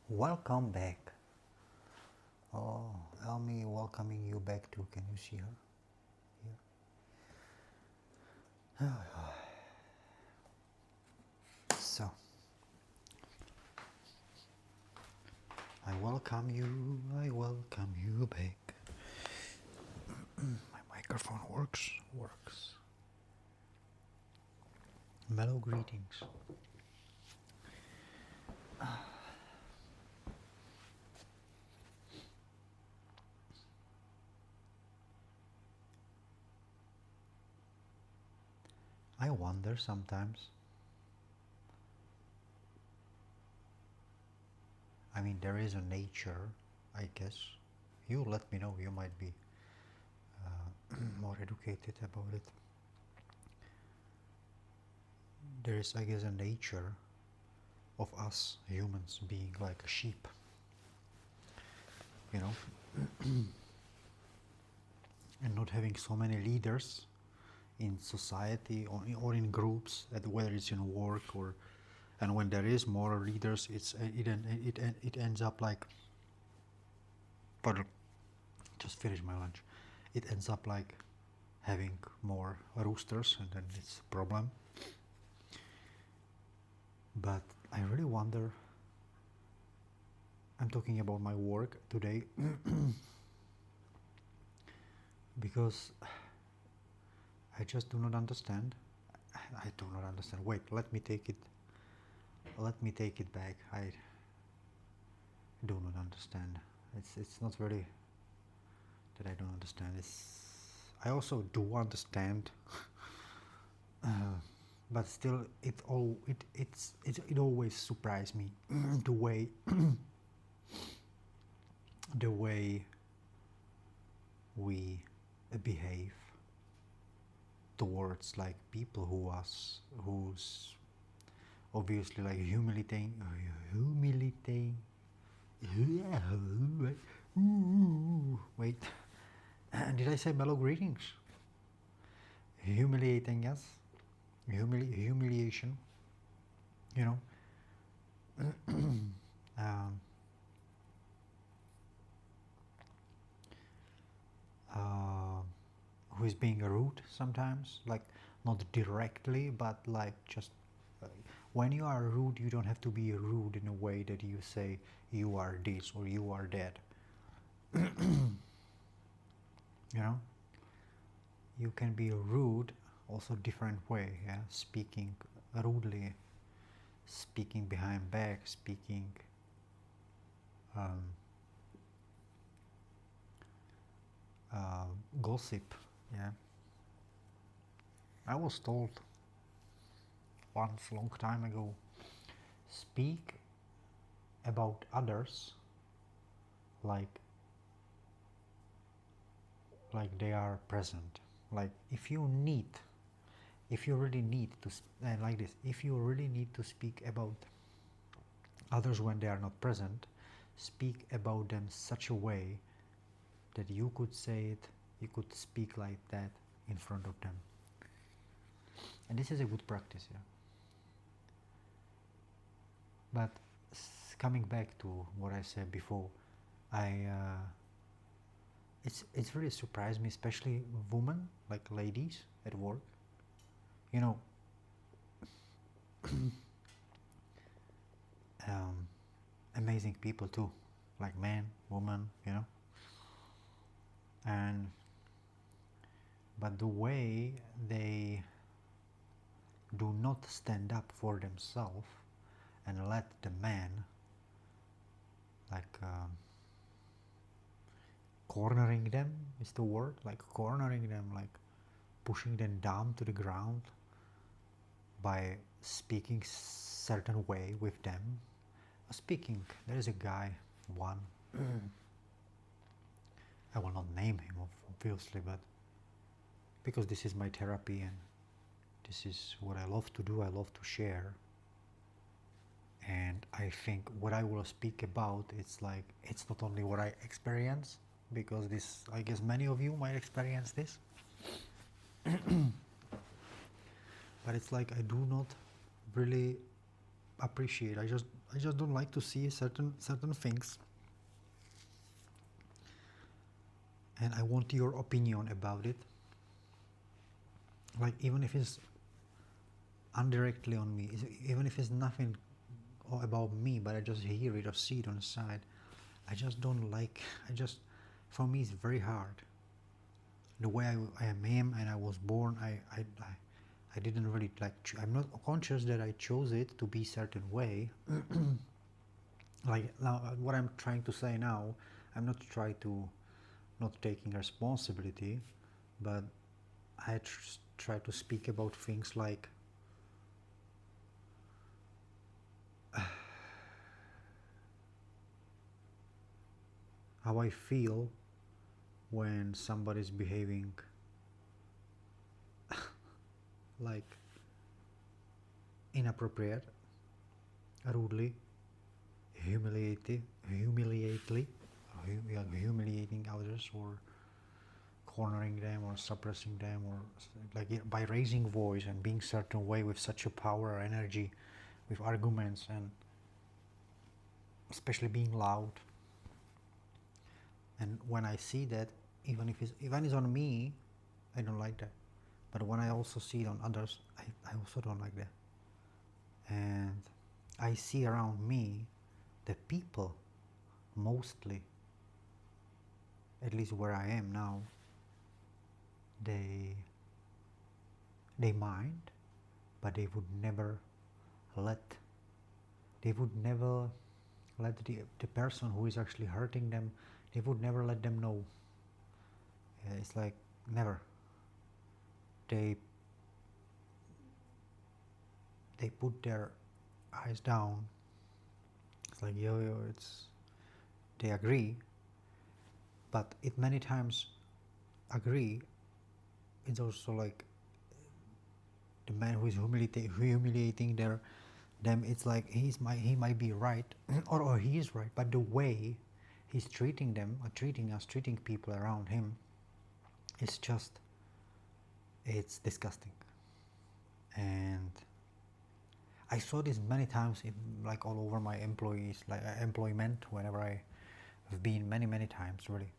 Welcome back. Oh, Elmi welcoming you back too. Can you see her? Here. So, I welcome you back. My microphone works. Mellow greetings. I wonder sometimes. I mean, there is a nature, I guess. You let me know. You might be more educated about it. There is, I guess, a nature of us humans being like a sheep. You know, and not having so many leaders in society or in groups, whether it's in work or, and when there is more leaders, it ends up like, pardon, just finished my lunch. It ends up like having more roosters, and then it's a problem. But I really wonder. I'm talking about my work today because I just do not understand. I do not understand. Wait, let me take it back. I do not understand. It's not really that I don't understand. I also do understand, but still, it always surprised me the way we behave towards like people who's obviously like humiliating. Wait, did I say mellow greetings? Humiliating us, humiliation. You know, who is being rude sometimes, like not directly, but like just when you are rude, you don't have to be rude in a way that you say you are this or you are that. You know, you can be rude also different way. Yeah, speaking rudely, speaking behind back, speaking gossip. Yeah, I was told once long time ago, speak about others like they are present. Like if you really need to like this, if you really need to speak about others when they are not present, speak about them such a way that you could say it, you could speak like that in front of them. And this is a good practice, yeah. But coming back to what I said before, it's really surprised me, especially women, like ladies at work. You know, amazing people too, like men, women, you know. But the way they do not stand up for themselves and let the man like cornering them is the word, like cornering them, like pushing them down to the ground by speaking certain way with them. Speaking, there is a guy, one, I will not name him obviously, but because this is my therapy and this is what I love to do, I love to share. And I think what I will speak about, it's like, it's not only what I experience, because this, I guess many of you might experience this. But it's like I do not really appreciate. I just don't like to see certain things, and I want your opinion about it. Like even if it's indirectly on me, even if it's nothing about me, but I just hear it or see it on the side, I just don't like. For me, it's very hard. The way I am, and I was born, I didn't really like. I'm not conscious that I chose it to be certain way. Like now, what I'm trying to say now, I'm not trying to not taking responsibility, but I try to speak about things like how I feel when somebody's behaving like inappropriate, rudely, humiliating others, or cornering them, or suppressing them, or like by raising voice and being certain way with such a power or energy, with arguments, and especially being loud. And when I see that, even if it's on me, I don't like that. But when I also see it on others, I also don't like that. And I see around me the people, mostly, at least where I am now, they mind, but they would never let the person who is actually hurting them, they would never let them know. It's like never. They put their eyes down. It's like yo, they agree, but it many times agree. It's also like the man who is humiliating them. It's like he might be right, or he is right, but the way he's treating them, or treating people around him, it's disgusting. And I saw this many times in like all over my employment, whenever I have been many times really,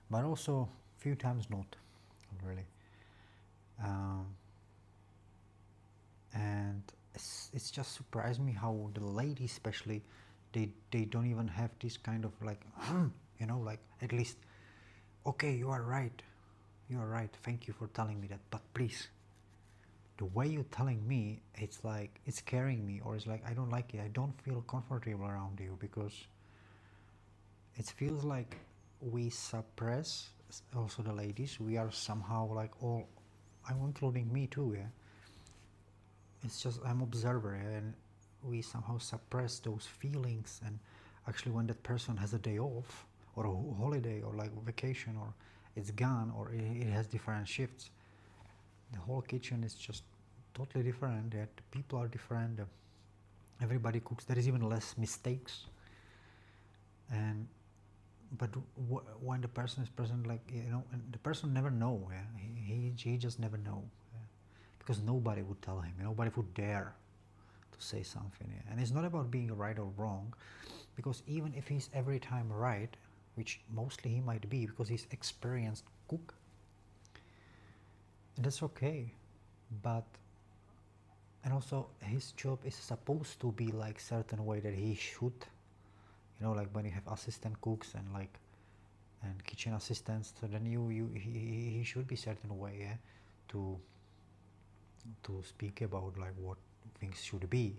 but also few times not really. And it's just surprised me how the ladies especially, they don't even have this kind of like like at least, okay, you are right, thank you for telling me that, but please, the way you're telling me, it's like it's scaring me, or it's like I don't like it, I don't feel comfortable around you, because it feels like we suppress, also the ladies, we are somehow like all, I'm including me too, yeah. It's just I'm observer, yeah, and we somehow suppress those feelings, and actually when that person has a day off, or a holiday, or like vacation, or it's gone, or it has different shifts, the whole kitchen is just totally different, that people are different, everybody cooks, there is even less mistakes. And but when the person is present, like and the person never know, yeah, he just never know, yeah? Because nobody would tell him, nobody would dare to say something, yeah? And it's not about being right or wrong, because even if he's every time right, which mostly he might be because he's experienced cook, and that's okay. But and also his job is supposed to be like certain way that he should, like when you have assistant cooks and like and kitchen assistants, so then he should be certain way, yeah, to speak about like what things should be,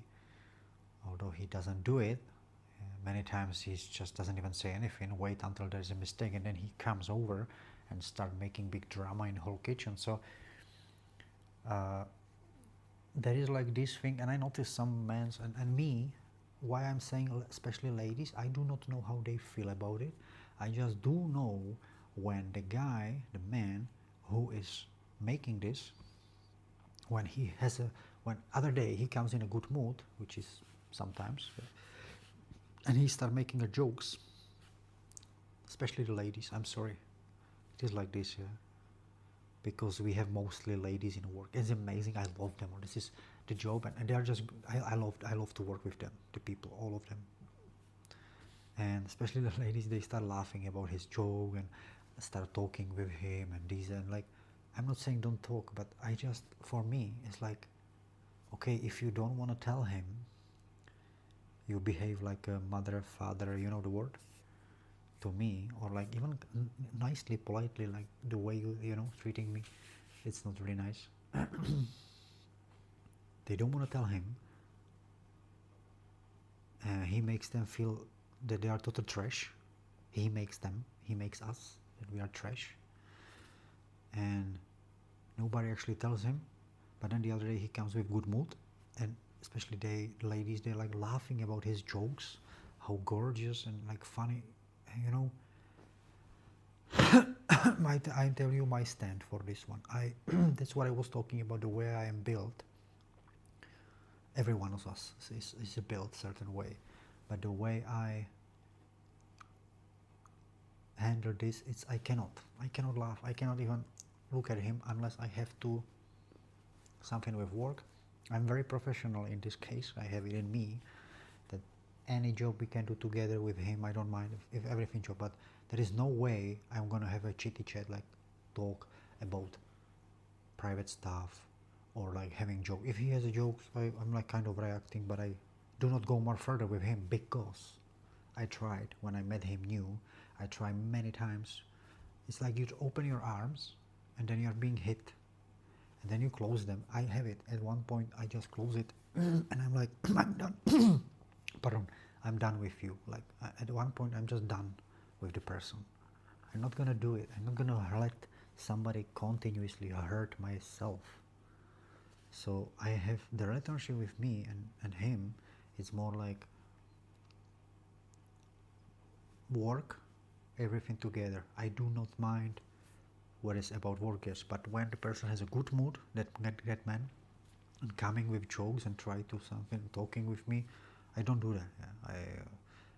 although he doesn't do it. Many times he just doesn't even say anything, wait until there's a mistake, and then he comes over and start making big drama in the whole kitchen. So there is like this thing, and I noticed some men and me, why I'm saying especially ladies, I do not know how they feel about it. I just do know when the guy, the man who is making this, when he has when other day he comes in a good mood, which is sometimes, and he start making a jokes, especially the ladies, I'm sorry, it is like this, yeah, because we have mostly ladies in work. It's amazing, I love them. This is the job, and they are just, I love to work with them, the people, all of them. And especially the ladies, they start laughing about his joke and start talking with him and this, and like, I'm not saying don't talk, but I just, for me, it's like, okay, if you don't want to tell him, you behave like a mother, father, you know the word, to me, or like even nicely, politely, like the way you know, treating me, it's not really nice. They don't want to tell him. He makes them feel that they are total trash. He makes us, that we are trash. And nobody actually tells him. But then the other day he comes with good mood, and especially the ladies, they're like laughing about his jokes, how gorgeous and like funny, you know. I tell you my stand for this one. That's what I was talking about, the way I am built. Every one of us is built a certain way, but the way I handle this, it's I cannot laugh. I cannot even look at him unless I have to something with work. I'm very professional in this case. I have it in me that any job we can do together with him, I don't mind if everything job, but there is no way I'm gonna have a chitty chat, like talk about private stuff or like having joke. If he has a joke, I'm like kind of reacting, but I do not go more further with him, because I tried when I met him new. I tried many times. It's like you open your arms and then you're being hit, and then you close them. I have it at one point. I just close it and I'm like, I'm done. Pardon, I'm done with you. Like at one point I'm just done with the person. I'm not gonna do it. I'm not gonna let somebody continuously hurt myself. So I have the relationship with me and him. It's more like work, everything together. I do not mind what is about work, yes, but when the person has a good mood, that man, and coming with jokes and try to something, talking with me, I don't do that.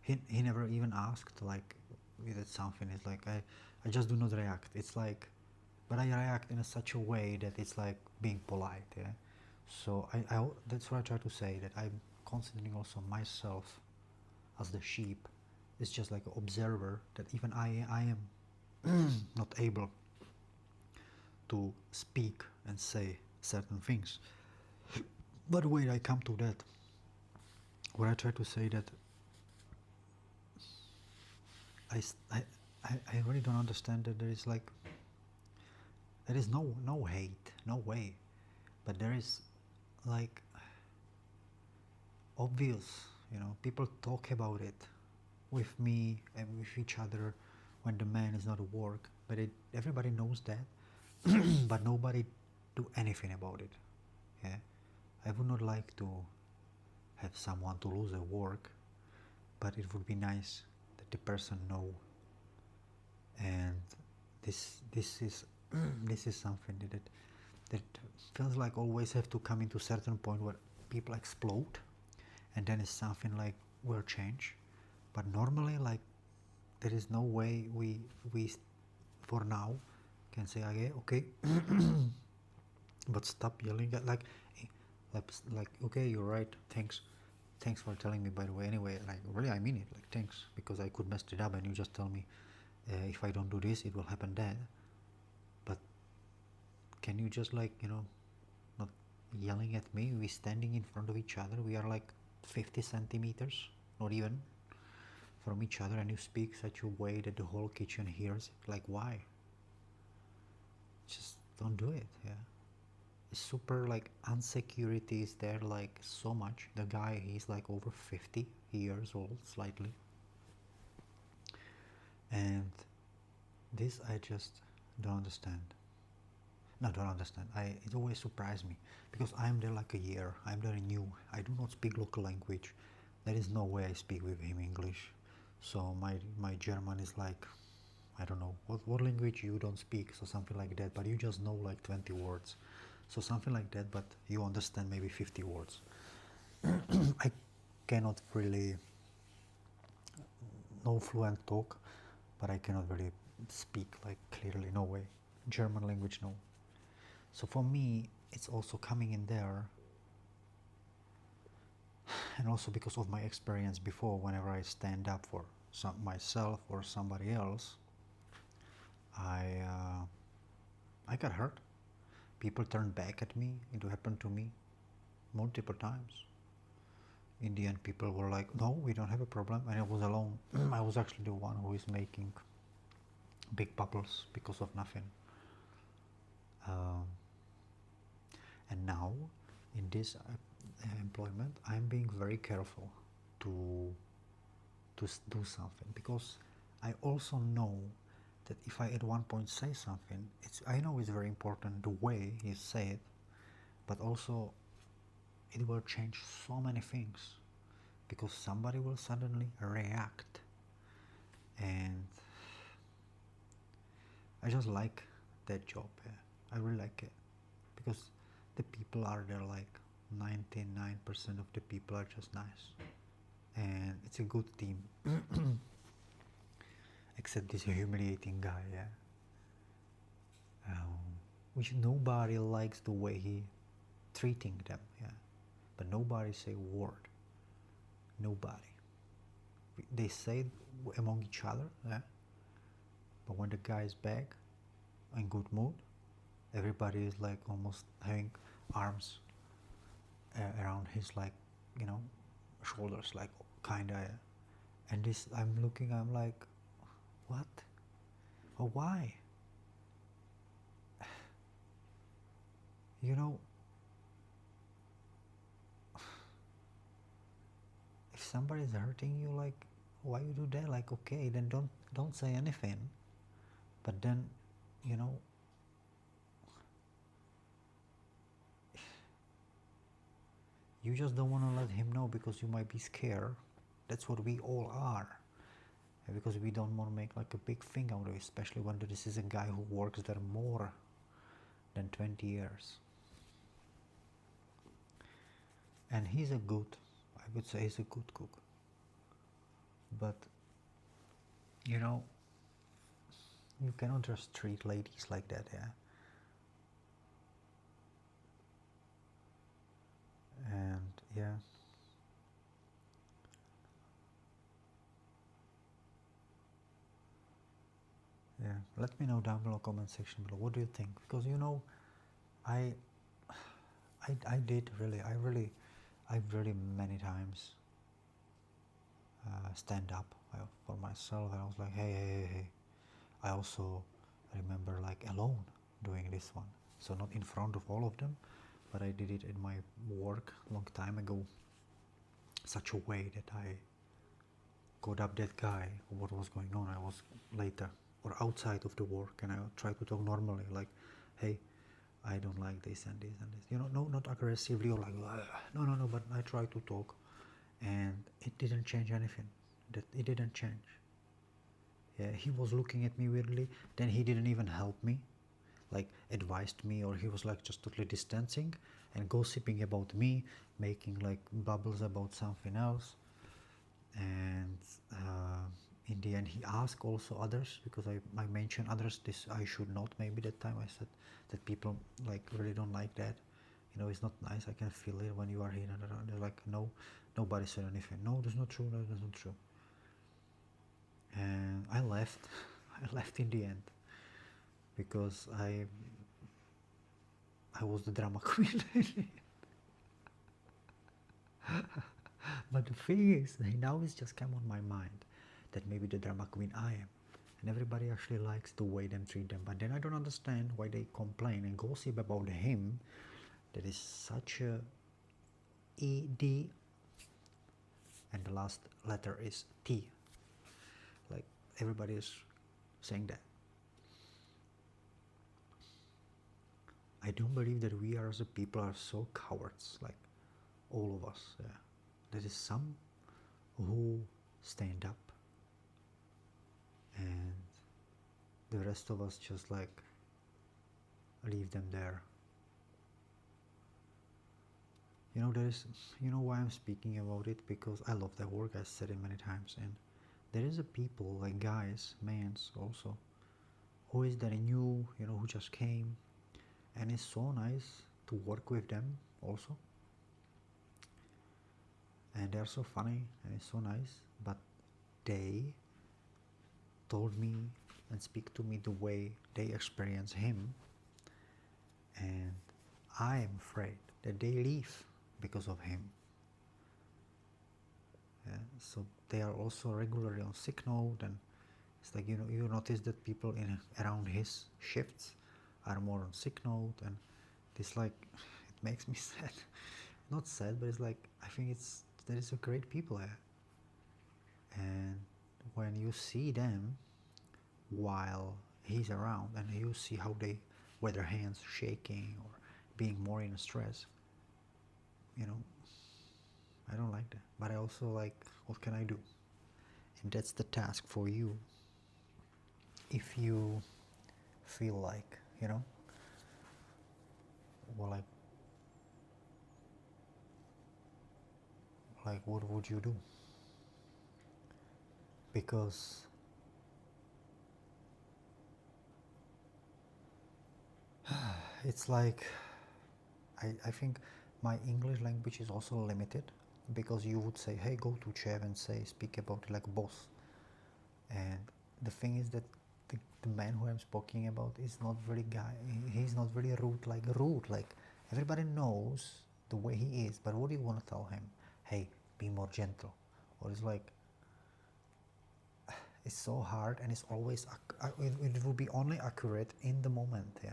Yeah. He never even asked, like, that something. It's like I just do not react. It's like, but I react in such a way that it's like being polite. Yeah. So that's what I try to say, that I'm considering also myself as the sheep. It's just like an observer, that even I am not able to speak and say certain things. But wait, I come to that. What I try to say that I really don't understand that there is like, there is no hate, no way, but there is like obvious, you know, people talk about it with me and with each other when the man is not at work, but everybody knows that. But nobody do anything about it. Yeah, I would not like to have someone to lose their work, but it would be nice that the person know. And this is this is something that feels like always have to come into certain point where people explode, and then it's something like will change. But normally, like, there is no way we for now can say, okay, but stop yelling at, like okay, you're right, thanks for telling me, by the way, anyway, like really I mean it, like thanks, because I could mess it up and you just tell me if I don't do this it will happen that. But can you just, like, you know, not yelling at me? We standing in front of each other, we are like 50 centimeters, not even, from each other, and you speak such a way that the whole kitchen hears it. Like, why? Just don't do it. Yeah, it's super, like, insecurity is there, like, so much. The guy, he's like over 50 years old, slightly, and this I just don't understand. No, don't understand. It always surprised me, because I'm there like a year. I'm there new. I do not speak local language. There is no way I speak with him English. So my German is like, I don't know what language you don't speak, so something like that. But you just know like 20 words, so something like that. But you understand maybe 50 words. I cannot really no fluent talk, but I cannot really speak like clearly. No way. German language, no. So for me, it's also coming in there and also because of my experience before, whenever I stand up for myself or somebody else, I got hurt. People turned back at me. It happened to me multiple times. In the end, people were like, no, we don't have a problem, and I was alone. I was actually the one who is making big bubbles because of nothing. And now, in this employment, I'm being very careful to do something, because I also know that if I at one point say something, I know it's very important the way you say it, but also it will change so many things, because somebody will suddenly react. And I just like that job. Yeah. I really like it, because the people are there, like 99% of the people are just nice, and it's a good team. Except this humiliating guy, yeah, which nobody likes the way he treating them, yeah, but nobody say a word. Nobody. They say it among each other, yeah, but when the guy is back in good mood, everybody is like almost having arms around his, like, you know, shoulders, like kinda. Yeah. And this, I'm like, what? Or why? You know, if somebody is hurting you, like, why you do that? Like, okay, then don't say anything. But then, you know, you just don't want to let him know because you might be scared. That's what we all are. Because we don't want to make like a big thing out of it, especially when this is a guy who works there more than 20 years. And he's a good, I would say he's a good cook. But, you know, you cannot just treat ladies like that, yeah. And yeah. Yeah, let me know down below, comment section below, what do you think? Because, you know, I really many times stand up for myself, and I was like, hey. I also remember like alone doing this one, so not in front of all of them, but I did it in my work long time ago, such a way that I got up that guy, what was going on. I was later or outside of the work, and I tried to talk normally, like, hey, I don't like this and this and this, you know, no, not aggressively or like, no, but I tried to talk, and it didn't change anything. It didn't change. Yeah, he was looking at me weirdly. Then he didn't even help me, like advised me, or he was like just totally distancing and gossiping about me, making like bubbles about something else. And in the end, he asked also others, because I mentioned others. This I should not. Maybe that time I said that people like really don't like that. You know, it's not nice. I can feel it when you are here. And they're like, no, nobody said anything. No, that's not true. That's not true. And I left. I left in the end, because I was the drama queen. But the thing is, now it's just come on my mind that maybe the drama queen I am, and everybody actually likes the way them treat them. But then I don't understand why they complain and gossip about him. That is such a ED, and the last letter is T. Like, everybody is saying that. I don't believe that we as a people are so cowards, like all of us. Yeah. There is some who stand up, and the rest of us just like leave them there. You know, you know why I'm speaking about it? Because I love that work. I said it many times, and there is a people like guys, mans also, who is that new, you know, who just came, and it's so nice to work with them also. and they're so funny and it's so nice, but they told me and speak to me the way they experience him, and I am afraid that they leave because of him. Yeah, so they are also regularly on sick note, and it's like, you know, you notice that people in around his shifts are more on sick note, and this, like, it makes me sad. Not sad, but it's like, I think there is a great people there, and when you see them while he's around and you see how they, with their hands shaking or being more in stress, you know, I don't like that. But I also, like, what can I do? And that's the task for you. If you feel like, you know, well, like what would you do? Because it's like, I think my English language is also limited, because you would say, hey, go to chat and say, speak about it like a boss. And the thing is that the man who I'm speaking about is not very he's not very rude, like everybody knows the way he is, but what do you want to tell him? Hey, be more gentle. Or it's like, it's so hard, and it's always, it will be only accurate in the moment, yeah.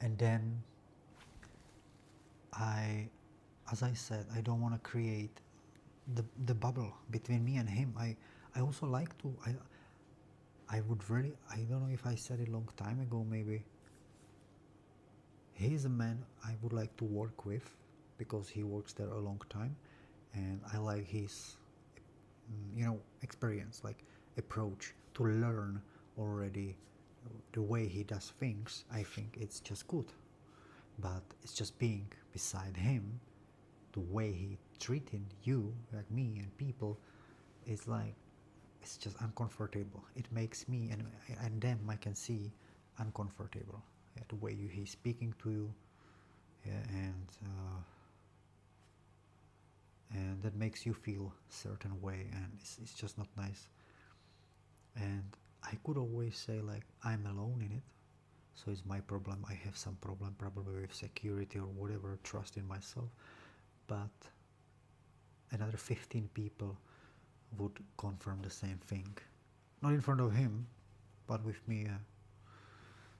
And then as I said, I don't want to create the bubble between me and him. I also like to, I would really, I don't know if I said it a long time ago, maybe. He's a man I would like to work with, because he works there a long time, and I like his, you know, experience, like approach to learn already the way he does things. I think it's just good, but it's just being beside him, the way he treated you, like me and people, is like, it's just uncomfortable. It makes me and them, I can see, uncomfortable. Yeah, the way he's speaking to you, yeah, and that makes you feel a certain way, and it's just not nice. And I could always say, like, I'm alone in it, so it's my problem. I have some problem probably with security or whatever, trust in myself, but another 15 people would confirm the same thing, not in front of him, but with me.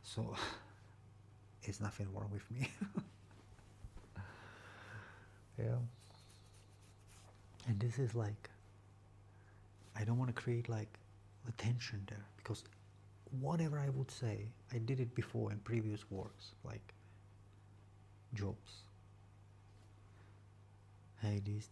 So it's nothing wrong with me. Yeah. And this is like, I don't want to create like the tension there, because whatever I would say, I did it before in previous works, like jobs. Hey, these.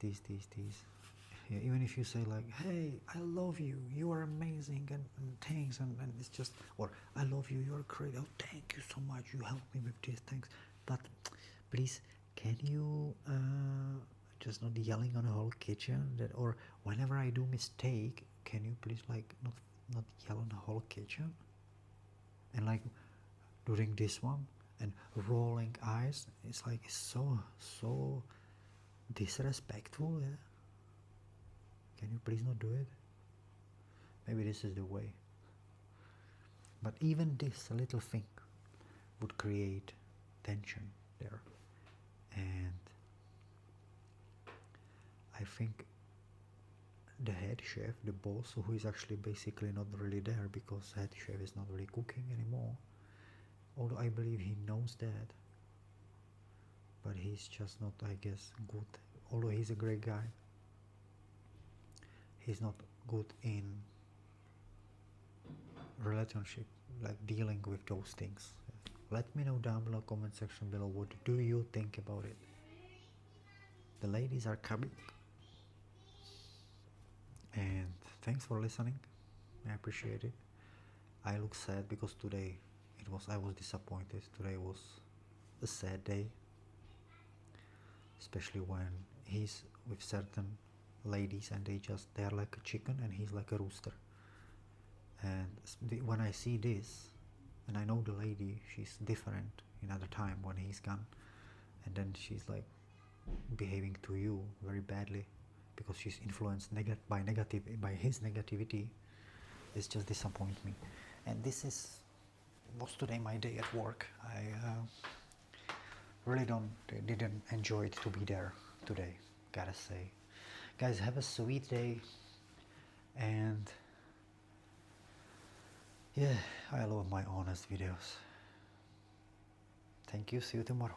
Yeah, even if you say like, hey, I love you, you are amazing, and thanks, and it's just, or I love you, you're great, oh, thank you so much, you helped me with this, thanks, but please, can you just not yelling on the whole kitchen, that, or whenever I do mistake, can you please like not yell on the whole kitchen? And like during this one, and rolling eyes, it's like, it's so disrespectful, yeah. Can you please not do it? Maybe this is the way. But even this little thing would create tension there. And I think the head chef, the boss, who is actually basically not really there, because head chef is not really cooking anymore, although I believe he knows that, but he's just not, I guess, good. Although he's a great guy, he's not good in relationship, like dealing with those things. Let me know down below, comment section below, what do you think about it? The ladies are coming. And thanks for listening, I appreciate it. I look sad because today I was disappointed. Today was a sad day, especially when he's with certain ladies and they are like a chicken and he's like a rooster. And when I see this, and I know the lady, she's different, another time when he's gone, and then she's like behaving to you very badly because she's influenced by his negativity. It's just disappoint me. And this was today my day at work. I really didn't enjoy it to be there today, gotta say. Guys, have a sweet day, and yeah, I love my honest videos. Thank you, see you tomorrow.